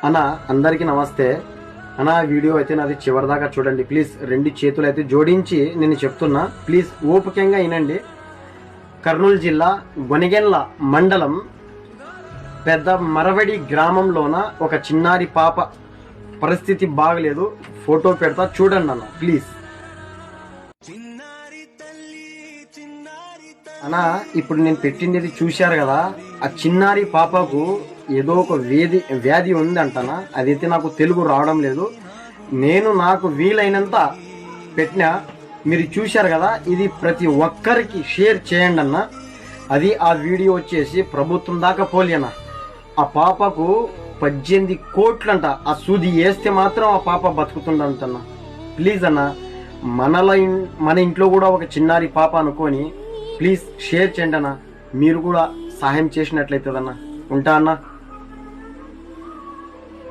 అన్న అందరికీ నమస్తే అన్న. వీడియో అయితే నాది చివరిదాకా చూడండి ప్లీజ్. 2 చేతులు అయితే జోడించి నేను చెప్తున్నా, ప్లీజ్ ఓపికంగా వినండి. కర్నూలు జిల్లా గొనిగెన్ల మండలం పెద్ద మరవడి గ్రామంలోన ఒక చిన్నారి పాప పరిస్థితి బాగలేదు. ఫోటో పెడతా చూడండి అన్న ప్లీజ్. అన్న ఇప్పుడు నేను పెట్టింది చూశారు కదా, ఆ చిన్నారి పాపకు ఏదో ఒక వ్యాధి ఉంది అంటనా. అదైతే నాకు తెలుగు రావడం లేదు. నేను నాకు వీలైనంత పెట్టినా, మీరు చూశారు కదా. ఇది ప్రతి ఒక్కరికి షేర్ చేయండి అన్న. అది ఆ వీడియో వచ్చేసి ప్రభుత్వం దాకా పోలేనా. ఆ పాపకు 18 కోట్లంట. ఆ సూది వేస్తే మాత్రం ఆ పాప బతుకుతుందంటన్న. ప్లీజ్ అన్న, మన ఇంట్లో కూడా ఒక చిన్నారి పాప అనుకొని ప్లీజ్ షేర్ చేయండి అన్న. మీరు కూడా సహాయం చేసినట్లయితుందన్న. ఉంటా అన్న.